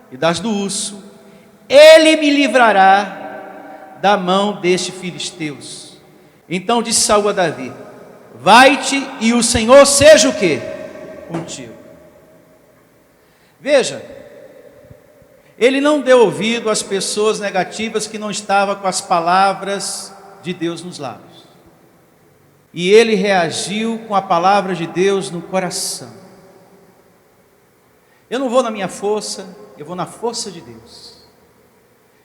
e das do urso, ele me livrará da mão deste filisteus. Então disse Saul a Davi: vai-te e o Senhor seja o quê? Contigo. Veja, ele não deu ouvido às pessoas negativas que não estavam com as palavras de Deus nos lábios. E ele reagiu com a palavra de Deus no coração. Eu não vou na minha força, eu vou na força de Deus.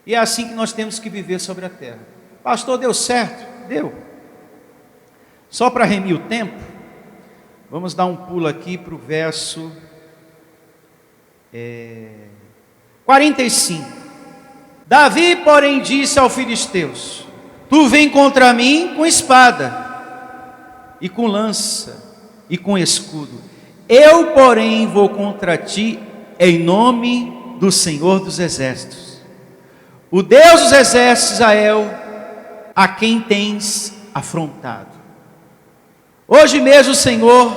E é assim que nós temos que viver sobre a terra. Pastor, deu certo? Deu. Só para remir o tempo, vamos dar um pulo aqui para o verso 45. Davi, porém, disse aos filisteus: tu vem contra mim com espada, e com lança, e com escudo. Eu, porém, vou contra ti em nome do Senhor dos Exércitos, o Deus dos Exércitos, Israel, a quem tens afrontado. Hoje mesmo o Senhor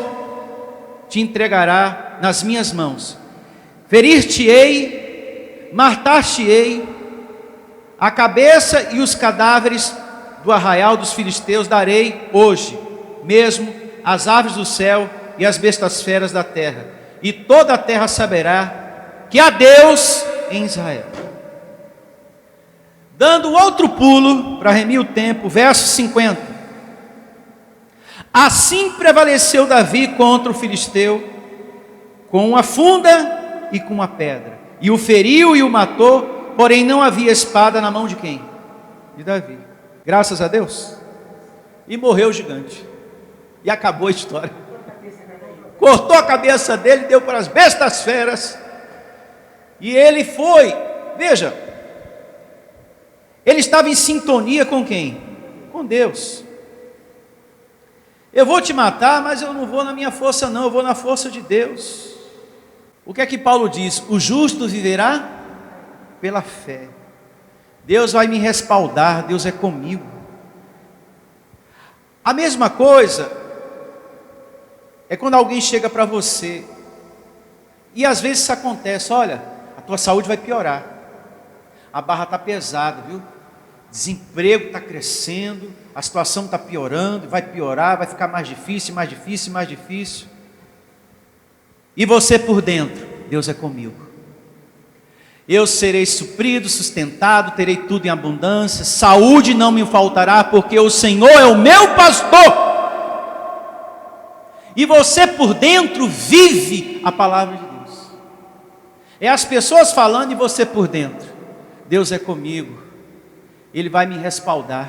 te entregará nas minhas mãos. Ferir-te-ei, matar-te-ei, a cabeça e os cadáveres do arraial dos filisteus darei hoje mesmo às aves do céu e às bestas feras da terra, e toda a terra saberá que há Deus em Israel. Dando outro pulo para remir o tempo, verso 50. Assim prevaleceu Davi contra o filisteu com uma funda e com uma pedra, e o feriu e o matou, porém não havia espada na mão de quem? De Davi. Graças a Deus. E morreu o gigante. E acabou a história. cortou a cabeça dele, deu para as bestas feras, e ele foi, veja, ele estava em sintonia com quem? Com Deus. Eu vou te matar, mas eu não vou na minha força não, eu vou na força de Deus. O que é que Paulo diz? O justo viverá pela fé. Deus vai me respaldar, Deus é comigo. A mesma coisa é quando alguém chega para você, e às vezes isso acontece, olha, a tua saúde vai piorar, a barra está pesada, viu? Desemprego está crescendo, a situação está piorando, vai piorar, vai ficar mais difícil, mais difícil, mais difícil. E você por dentro, Deus é comigo. Eu serei suprido, sustentado, terei tudo em abundância, saúde não me faltará, porque o Senhor é o meu pastor. E você por dentro vive a palavra de Deus. É as pessoas falando e você por dentro. Deus é comigo, Ele vai me respaldar.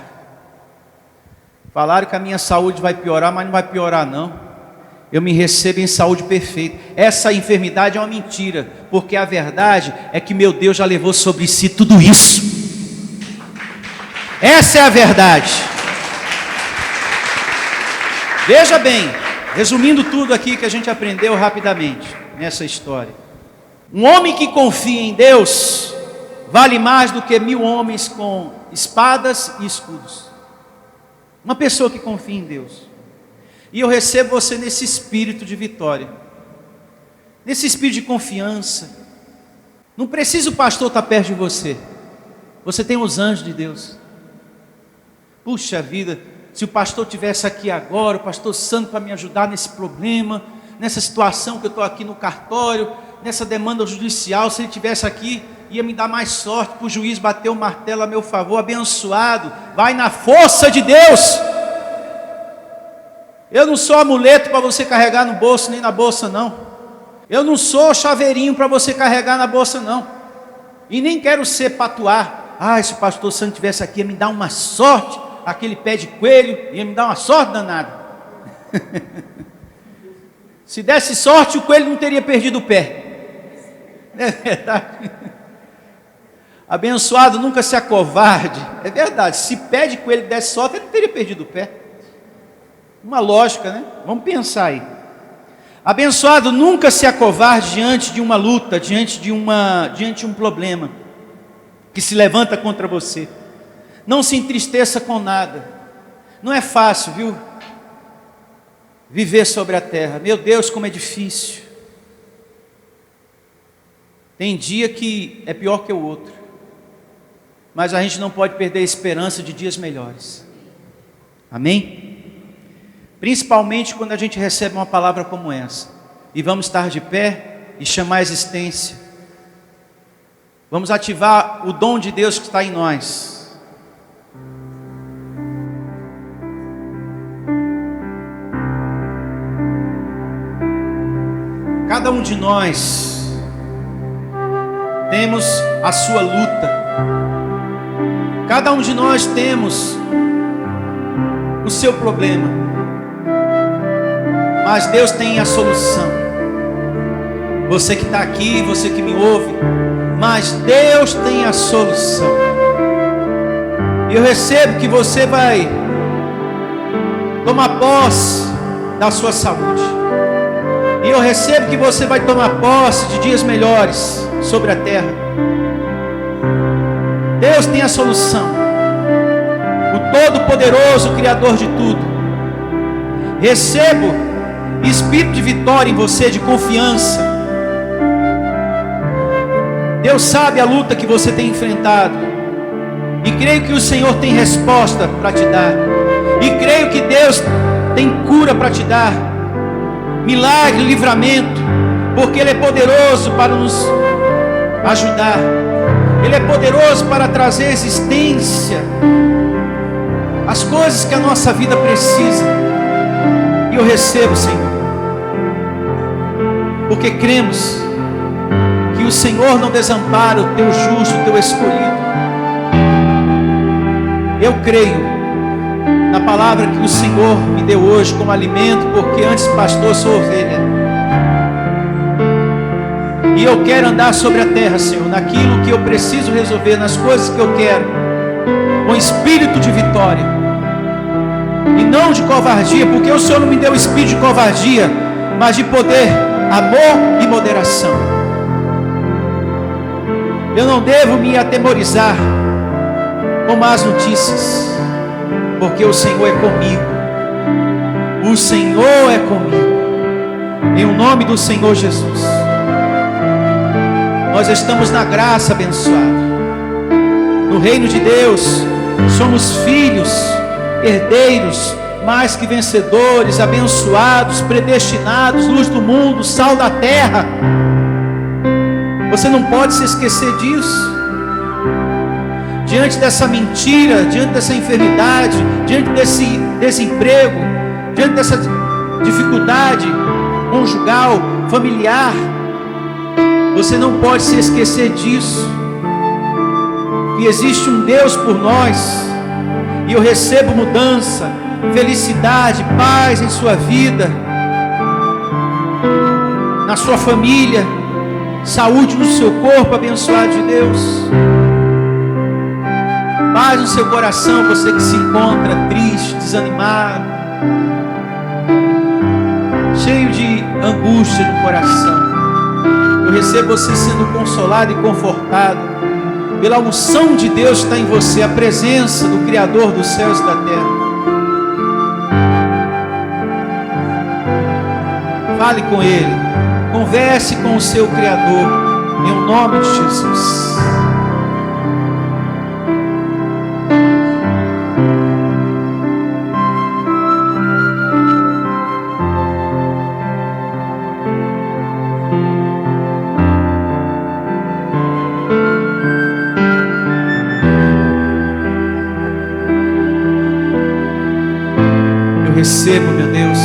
Falaram que a minha saúde vai piorar, mas não vai piorar não. Eu me recebo em saúde perfeita. Essa enfermidade é uma mentira, porque a verdade é que meu Deus já levou sobre si tudo isso. Essa é a verdade. Veja bem, resumindo tudo aqui que a gente aprendeu rapidamente nessa história. Um homem que confia em Deus vale mais do que 1000 homens com espadas e escudos. Uma pessoa que confia em Deus. E eu recebo você nesse espírito de vitória, nesse espírito de confiança. Não precisa o pastor estar perto de você. Você tem os anjos de Deus. Puxa vida, se o pastor estivesse aqui agora, o pastor santo para me ajudar nesse problema, nessa situação que eu estou aqui no cartório, nessa demanda judicial, se ele estivesse aqui, ia me dar mais sorte para o juiz bater o martelo a meu favor. Abençoado, vai na força de Deus. Eu não sou amuleto para você carregar no bolso, nem na bolsa não. Eu não sou chaveirinho para você carregar na bolsa não. E nem quero ser patuar. Se o pastor Santo estivesse aqui, ia me dar uma sorte. Aquele pé de coelho, ia me dar uma sorte danada. Se desse sorte, o coelho não teria perdido o pé. É verdade. Abençoado nunca se acovarde. É verdade, se pé de coelho desse sorte, ele não teria perdido o pé. Uma lógica, né? Vamos pensar aí. Abençoado nunca se acovarde diante de uma luta, diante de um problema que se levanta contra você. Não se entristeça com nada. Não é fácil, viu? Viver sobre a terra. Meu Deus, como é difícil. Tem dia que é pior que o outro. Mas a gente não pode perder a esperança de dias melhores. Amém? Principalmente quando a gente recebe uma palavra como essa. E vamos estar de pé e chamar a existência. Vamos ativar o dom de Deus que está em nós. Cada um de nós temos a sua luta. Cada um de nós temos o seu problema. Mas Deus tem a solução. Você que está aqui, você que me ouve, mas Deus tem a solução. E eu recebo que você vai tomar posse da sua saúde. E eu recebo que você vai tomar posse de dias melhores sobre a terra. Deus tem a solução. O Todo-Poderoso, Criador de tudo. Recebo espírito de vitória em você, de confiança. Deus sabe a luta que você tem enfrentado. E creio que o Senhor tem resposta para te dar. E creio que Deus tem cura para te dar. Milagre, livramento. Porque Ele é poderoso para nos ajudar. Ele é poderoso para trazer existência as coisas que a nossa vida precisa. E eu recebo, Senhor. Porque cremos que o Senhor não desampara o teu justo, o teu escolhido. Eu creio na palavra que o Senhor me deu hoje como alimento, porque antes pastor sou ovelha. E eu quero andar sobre a terra, Senhor, naquilo que eu preciso resolver, nas coisas que eu quero, com espírito de vitória e não de covardia, porque o Senhor não me deu espírito de covardia, mas de poder, amor e moderação. Eu não devo me atemorizar com más notícias, porque o Senhor é comigo. O Senhor é comigo. Em o nome do Senhor Jesus, nós estamos na graça abençoada. No reino de Deus, somos filhos, herdeiros, mais que vencedores, abençoados, predestinados, luz do mundo, sal da terra. Você não pode se esquecer disso. Diante dessa mentira, diante dessa enfermidade, diante desse desemprego, diante dessa dificuldade conjugal, familiar, você não pode se esquecer disso, que existe um Deus por nós, e eu recebo mudança, felicidade, paz em sua vida, na sua família, saúde no seu corpo, abençoado de Deus, paz no seu coração, você que se encontra triste, desanimado, cheio de angústia no coração. Eu recebo você sendo consolado e confortado pela unção de Deus que está em você, a presença do Criador dos céus e da terra. Fale com Ele, converse com o seu Criador, em nome de Jesus. Recebo, meu Deus,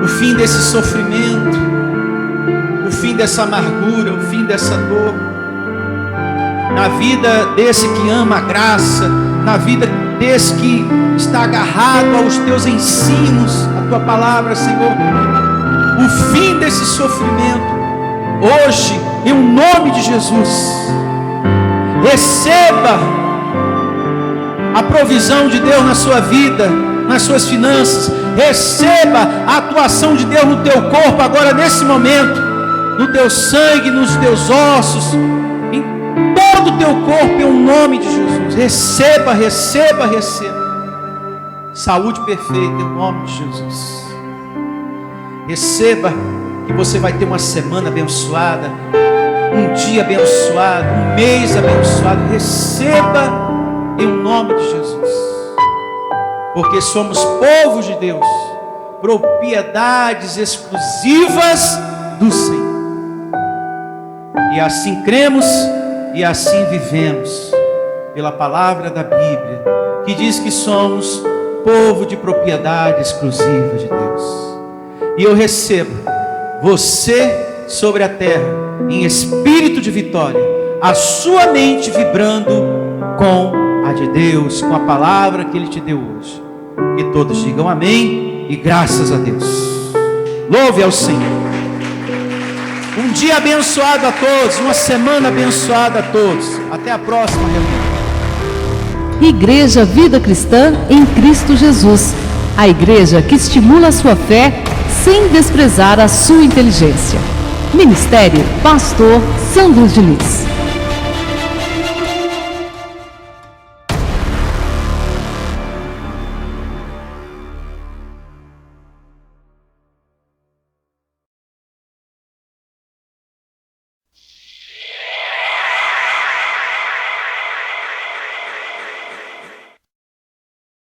o fim desse sofrimento, o fim dessa amargura, o fim dessa dor, na vida desse que ama a graça, na vida desse que está agarrado aos teus ensinos, a tua palavra, Senhor, o fim desse sofrimento, hoje, em nome de Jesus. Receba a provisão de Deus na sua vida, nas suas finanças. Receba a atuação de Deus no teu corpo agora, nesse momento, no teu sangue, nos teus ossos, em todo o teu corpo, em nome de Jesus. Receba, receba, receba saúde perfeita em nome de Jesus. Receba que você vai ter uma semana abençoada, um dia abençoado, um mês abençoado. Receba em nome de Jesus, porque somos povo de Deus, propriedades exclusivas do Senhor, e assim cremos e assim vivemos, pela palavra da Bíblia, que diz que somos povo de propriedade exclusiva de Deus. E eu recebo você sobre a terra, em espírito de vitória, a sua mente vibrando com a de Deus, com a palavra que Ele te deu hoje. E todos digam amém e graças a Deus. Louve ao Senhor. Um dia abençoado a todos, uma semana abençoada a todos. Até a próxima reunião. Igreja Vida Cristã em Cristo Jesus. A igreja que estimula a sua fé sem desprezar a sua inteligência. Ministério Pastor Sandro Diniz.